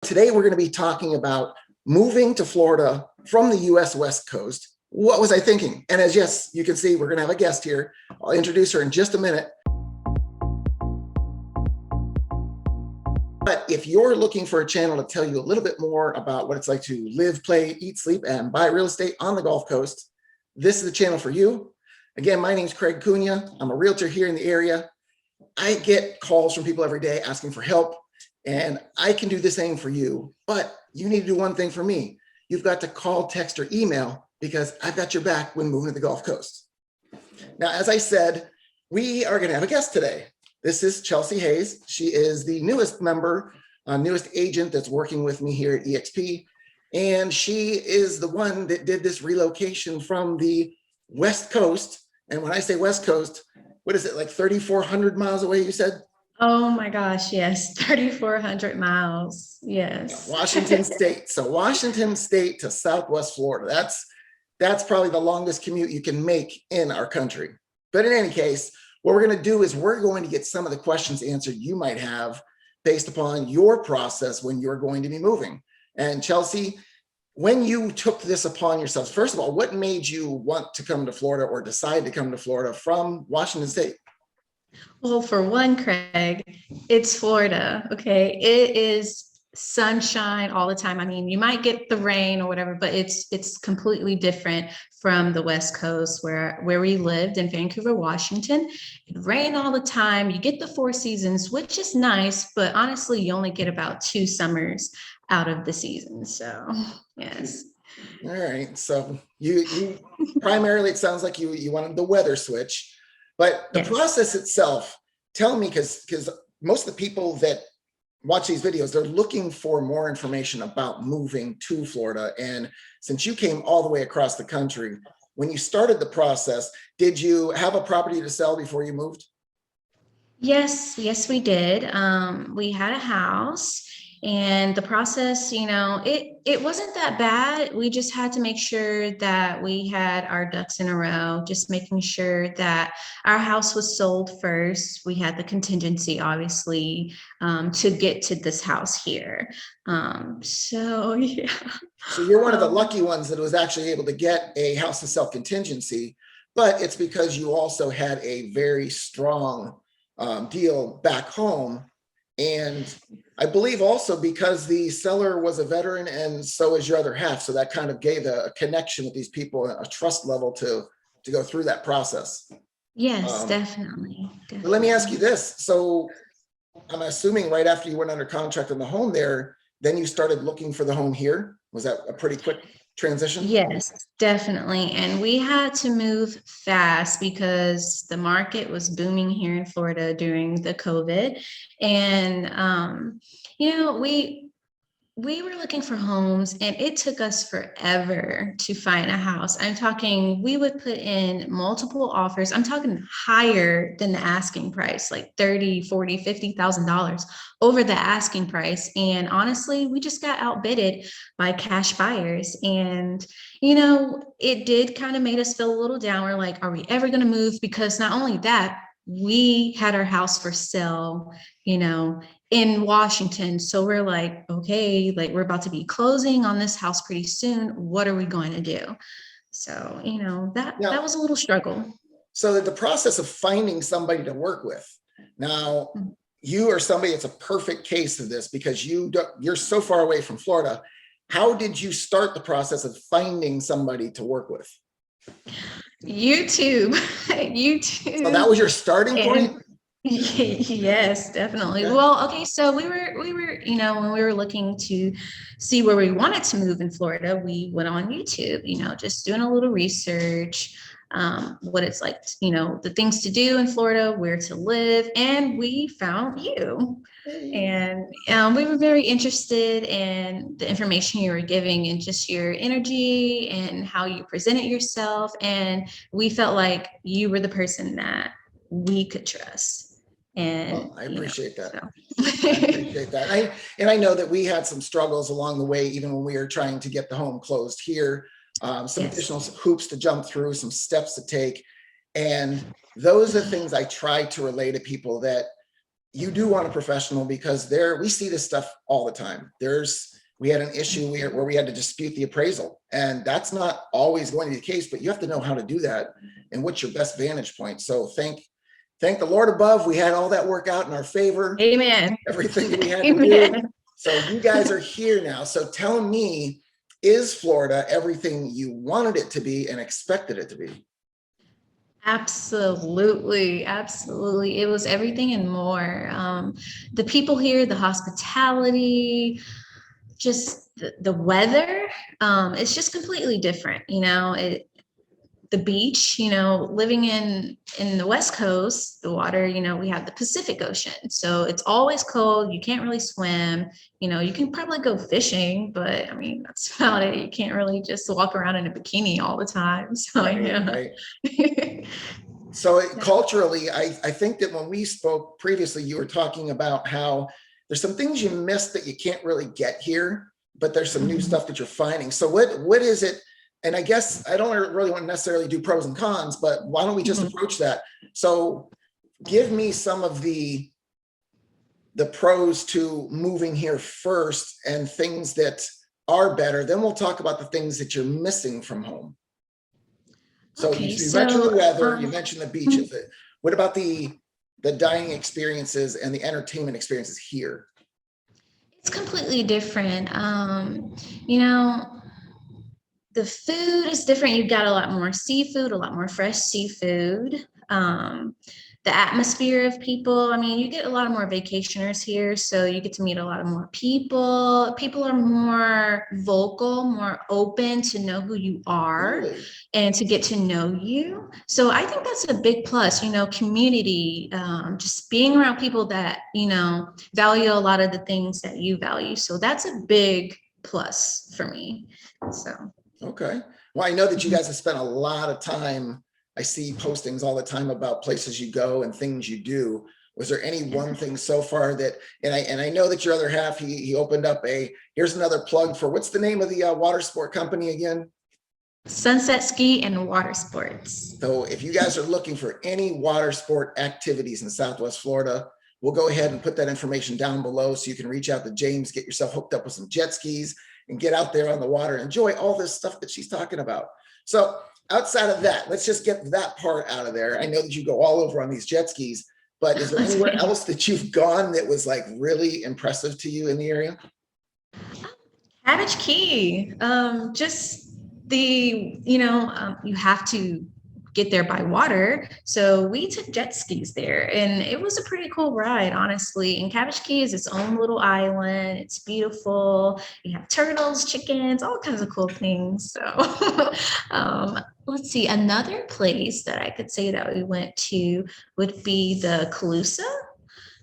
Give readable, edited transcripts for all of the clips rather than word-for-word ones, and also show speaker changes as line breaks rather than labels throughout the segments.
Today, we're going to be talking about moving to Florida from the US West Coast. What was I thinking? And as yes, you can see, we're going to have a guest here. I'll introduce her in just a minute. But if you're looking for a channel to tell you a little bit more about what it's like to live, play, eat, sleep, and buy real estate on the Gulf Coast, this is the channel for you. Again, my name is Cunha. I'm a realtor here in the area. I get calls from people every day asking for help, and I can do the same for you, but you need to do one thing for me. You've got to call, text, or email because I've got your back when moving to the Gulf Coast. Now, as I said, we are going to have a guest today. This is Chelsea Hayes. She is the newest member, newest agent that's working with me here at EXP. And she is the one that did this relocation from the West Coast. And when I say West Coast, what is it, like 3,400 miles away, you said?
Oh my gosh, yes, 3,400 miles. Yes.
Washington State. So Washington State to Southwest Florida. That's probably the longest commute you can make in our country. But in any case, what we're going to do is we're going to get some of the questions answered you might have based upon your process when you're going to be moving. And Chelsea, when you took this upon yourselves, first of all, what made you want to come to Florida or decide to come to Florida from Washington State?
Well, for one, Craig, it's Florida. Okay. It is sunshine all the time. I mean, you might get the rain or whatever, but it's completely different from the West Coast where we lived in Vancouver, Washington. It rained all the time. You get the four seasons, which is nice, but honestly, you only get about 2 summers out of the season. So yes.
All right. So you primarily, it sounds like you wanted the weather switch, but the process itself, tell me, because most of the people that watch these videos, they're looking for more information about moving to Florida. And since you came all the way across the country, when you started the process, did you have a property to sell before you moved?
Yes, we did. We had a house, and the process, it wasn't that bad. We just had to make sure that we had our ducks in a row, just making sure that our house was sold first. We had the contingency, obviously, to get to this house here. So yeah.
So you're one of the lucky ones that was actually able to get a house to sell contingency, but it's because you also had a very strong deal back home. And I believe also because the seller was a veteran and so is your other half. So that kind of gave a connection with these people, a trust level to go through that process.
Yes, definitely.
But let me ask you this. So I'm assuming right after you went under contract on the home there, then you started looking for the home here. Was that a pretty quick transition?
Yes, definitely. And we had to move fast because the market was booming here in Florida during the COVID. And, we were looking for homes and it took us forever to find a house. I'm talking, we would put in multiple offers. I'm talking higher than the asking price, like 30, 40, $50,000 over the asking price. And honestly, we just got outbidded by cash buyers. And, it did kind of made us feel a little down. We're like, are we ever going to move? Because not only that, we had our house for sale, in Washington. So we're like, okay, like we're about to be closing on this house pretty soon. What are we going to do? So, that was a little struggle.
So the process of finding somebody to work with. Now, you are somebody that's a perfect case of this because you're so far away from Florida. How did you start the process of finding somebody to work with?
YouTube.
So that was your starting point?
Yes, definitely. Well, okay, so we were, when we were looking to see where we wanted to move in Florida, we went on YouTube, just doing a little research, what it's like, the things to do in Florida, where to live, and we found you. And we were very interested in the information you were giving and just your energy and how you presented yourself. And we felt like you were the person that we could trust. And
well, I appreciate that. So. I appreciate that. I know that we had some struggles along the way, even when we were trying to get the home closed here, some additional hoops to jump through, some steps to take. And those are things I try to relay to people that you do want a professional, because we see this stuff all the time. We had an issue where we had to dispute the appraisal, and that's not always going to be the case, but you have to know how to do that and what's your best vantage point. So thank the Lord above, we had all that work out in our favor.
Amen.
Everything that we had to
Amen.
do. So you guys are here now. So tell me, is Florida everything you wanted it to be and expected it to be?
Absolutely, absolutely. It was everything and more. The people here, the hospitality, just the weather, it's just completely different. The beach, living in the West Coast, the water, we have the Pacific Ocean. So it's always cold. You can't really swim. You can probably go fishing, but I mean, that's about it. You can't really just walk around in a bikini all the time. So
Right. So culturally, I think that when we spoke previously, you were talking about how there's some things you missed that you can't really get here, but there's some new stuff that you're finding. So what is it? And I guess I don't really want to necessarily do pros and cons, but why don't we just approach that? So give me some of the pros to moving here first and things that are better. Then we'll talk about the things that you're missing from home. So
Okay,
you mentioned the weather, you
um,
mentioned the beaches. What about the dining experiences and the entertainment experiences here?
it's completely different. You know, the food is different. You've got a lot more seafood, a lot more fresh seafood. The atmosphere of people. I mean, you get a lot of more vacationers here, so you get to meet a lot of more people. People are more vocal, more open to know who you are
Really?
and to get to know you. So I think that's a big plus, community, just being around people that, value a lot of the things that you value. So that's a big plus for me. So.
Okay. Well, I know that you guys have spent a lot of time. I see postings all the time about places you go and things you do. Was there any one thing so far that, and I know that your other half, he opened up here's another plug for, what's the name of the water sport company again?
Sunset Ski and Water Sports.
So if you guys are looking for any water sport activities in Southwest Florida, we'll go ahead and put that information down below so you can reach out to James, get yourself hooked up with some jet skis and get out there on the water and enjoy all this stuff that she's talking about. So outside of that, let's just get that part out of there. I know that you go all over on these jet skis, but is there anywhere else that you've gone that was like really impressive to you in the area?
Cabbage Key. Just you have to get there by water. So we took jet skis there and it was a pretty cool ride, honestly. And Cabbage Key is its own little island. It's beautiful. You have turtles, chickens, all kinds of cool things. So let's see, another place that I could say that we went to would be the Calusa.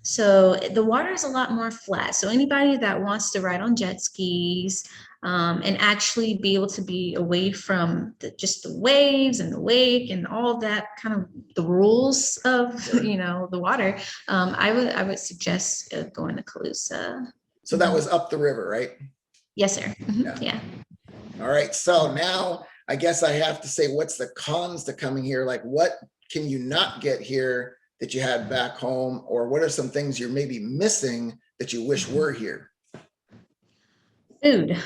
So the water is a lot more flat. So anybody that wants to ride on jet skis, and actually be able to be away from just the waves and the lake and all of that kind of the rules of the water, I would suggest going to Calusa.
So that was up the river, right?
Yes, sir. Yeah.
All right. So now I guess I have to say, what's the cons to coming here? Like, what can you not get here that you had back home? Or what are some things you're maybe missing that you wish were here?
Food.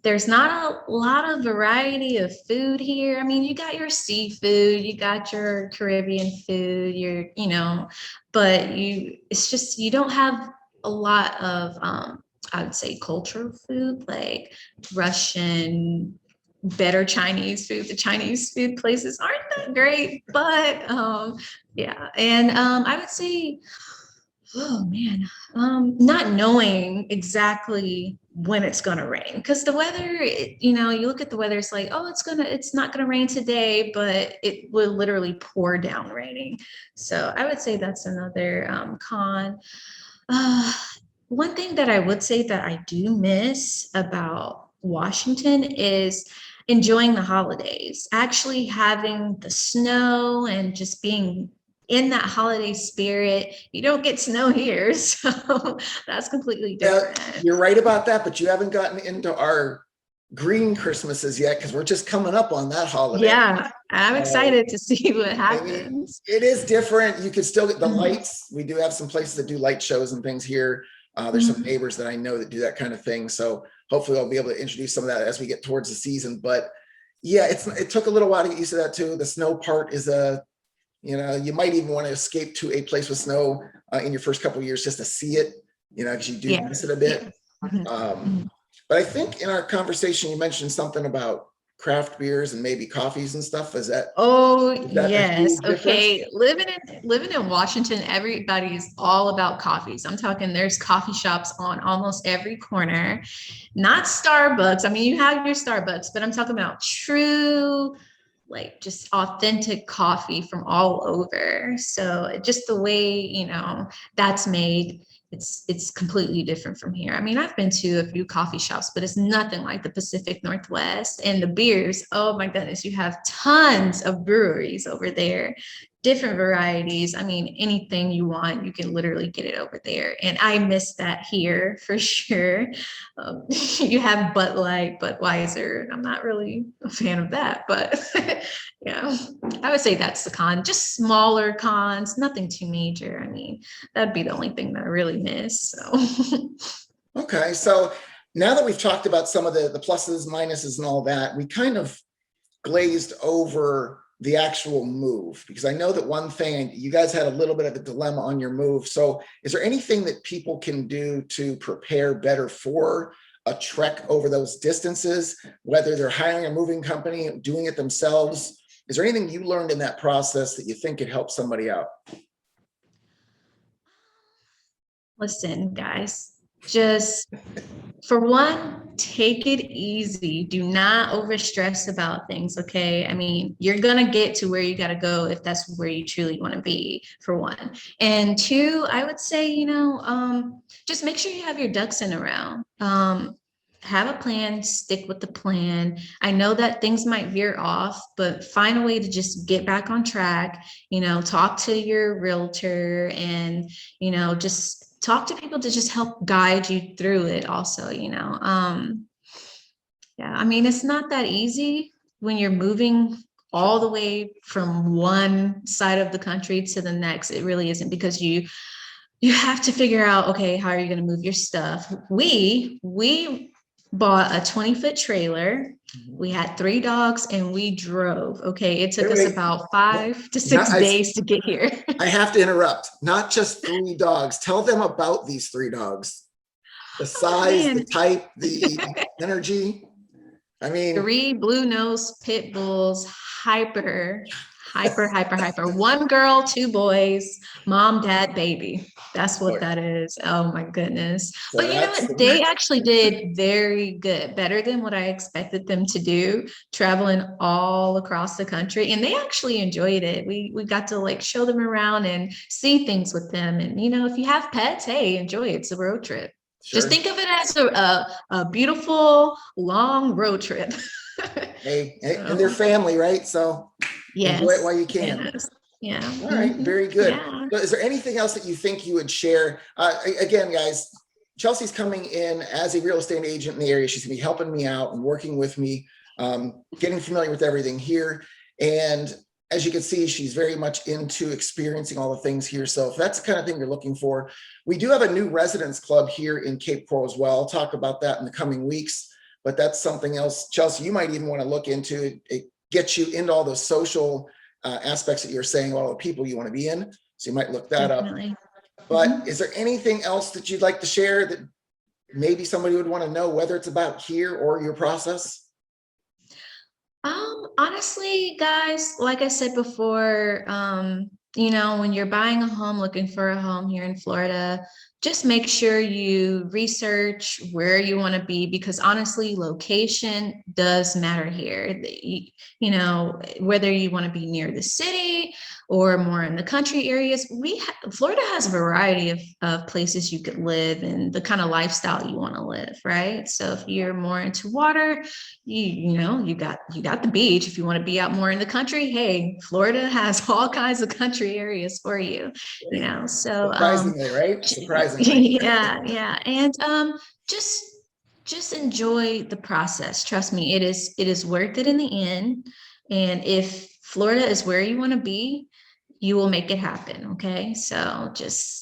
There's not a lot of variety of food here. I mean, you got your seafood, you got your Caribbean food, but it's just, you don't have a lot of, I would say cultural food, like Russian, better Chinese food. The Chinese food places aren't that great, but yeah. And I would say, oh man, not knowing exactly when it's going to rain, because the weather, you look at the weather, it's like, oh, it's not going to rain today, but it will literally pour down raining. So I would say that's another con. One thing that I would say that I do miss about Washington is enjoying the holidays, actually having the snow and just being in that holiday spirit. You don't get snow here, so that's completely different.
You're right about that, but you haven't gotten into our green Christmases yet because we're just coming up on that holiday.
Yeah, I'm excited to see what happens.
I mean, it is different. You can still get the
Mhm.
lights. We do have some places that do light shows and things here. There's some neighbors that I know that do that kind of thing. So hopefully I'll be able to introduce some of that as we get towards the season. But yeah, it took a little while to get used to that too. The snow part is you might even want to escape to a place with snow in your first couple of years just to see it, because you do miss it a bit. But I think in our conversation, you mentioned something about craft beers and maybe coffees and stuff. Is that
Yes. Okay. Living in Washington, everybody's all about coffees. I'm talking there's coffee shops on almost every corner. Not Starbucks. I mean, you have your Starbucks, but I'm talking about true, like just authentic coffee from all over. So just the way, that's made, it's completely different from here. I mean, I've been to a few coffee shops, but it's nothing like the Pacific Northwest. And the beers, oh my goodness, you have tons of breweries over there, different varieties. I mean, anything you want, you can literally get it over there. And I miss that here for sure. You have Bud Light, Budweiser. I'm not really a fan of that, but yeah, I would say that's the con. Just smaller cons, nothing too major. I mean, that'd be the only thing that I really miss. So
Okay, so now that we've talked about some of the pluses, minuses, and all that, we kind of glazed over the actual move, because I know that one thing, you guys had a little bit of a dilemma on your move. So is there anything that people can do to prepare better for a trek over those distances, whether they're hiring a moving company, doing it themselves? Is there anything you learned in that process that you think could help somebody out?
listen, guys, just for one, take it easy. Do not overstress about things, okay? I mean, you're gonna get to where you gotta go if that's where you truly want to be, for one. And two, I would say, just make sure you have your ducks in a row. Have a plan, stick with the plan. I know that things might veer off, but find a way to just get back on track. Talk to your realtor and, just talk to people to just help guide you through it also. Yeah, I mean, it's not that easy when you're moving all the way from one side of the country to the next. It really isn't, because you have to figure out, okay, how are you going to move your stuff? We bought a 20-foot trailer. We had 3 dogs and we drove. Okay. It took us about 5 to 6 days to get here.
I have to interrupt. Not just 3 dogs. Tell them about these 3 dogs. The size, the type, the energy. I mean,
3 blue nose pit bulls, hyper. 1 girl, 2 boys, mom, dad, baby. That's what that is. Oh my goodness. So but you know what? They actually did very good, better than what I expected them to do, traveling all across the country. And they actually enjoyed it. We got to show them around and see things with them. And if you have pets, hey, enjoy it. It's a road trip. Sure. Just think of it as a beautiful, long road trip.
Hey, and their family, right? So yes. Enjoy it while you can.
Yes. Yeah.
All right. Very good. Yeah. So is there anything else that you think you would share? Again, guys, Chelsea's coming in as a real estate agent in the area. She's going to be helping me out and working with me, getting familiar with everything here. And as you can see, she's very much into experiencing all the things here. So if that's the kind of thing you're looking for, we do have a new residence club here in Cape Coral as well. I'll talk about that in the coming weeks, but that's something else. Chelsea, you might even want to look into it, get you into all those social aspects that you're saying, all the people you want to be in. So you might look that Definitely. Up. But is there anything else that you'd like to share that maybe somebody would want to know, whether it's about here or your process?
Honestly, guys, like I said before, when you're buying a home, looking for a home here in Florida, just make sure you research where you want to be, because honestly, location does matter here. Whether you want to be near the city or more in the country areas, Florida has a variety of places you could live and the kind of lifestyle you want to live, right? So if you're more into water, you got the beach. If you want to be out more in the country, hey, Florida has all kinds of country areas for you. So
surprisingly, right? Surprisingly.
Yeah. And just just enjoy the process. Trust me, it is worth it in the end. And if Florida is where you want to be, you will make it happen. Okay. So just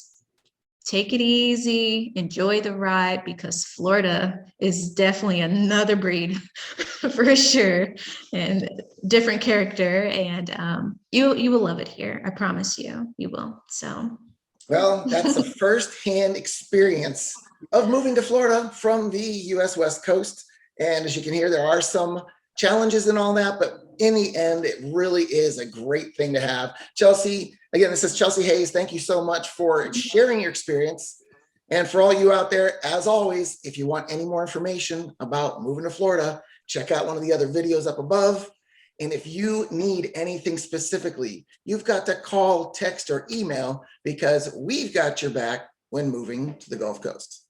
take it easy, enjoy the ride, because Florida is definitely another breed for sure, and different character. And you will love it here. I promise you, you will. So
Well, that's a firsthand experience of moving to Florida from the US West Coast. And as you can hear, there are some challenges and all that, but in the end, it really is a great thing to have. Chelsea, again, this is Chelsea Hayes. Thank you so much for sharing your experience. And for all you out there, as always, if you want any more information about moving to Florida, check out one of the other videos up above. And if you need anything specifically, you've got to call, text, or email, because we've got your back when moving to the Gulf Coast.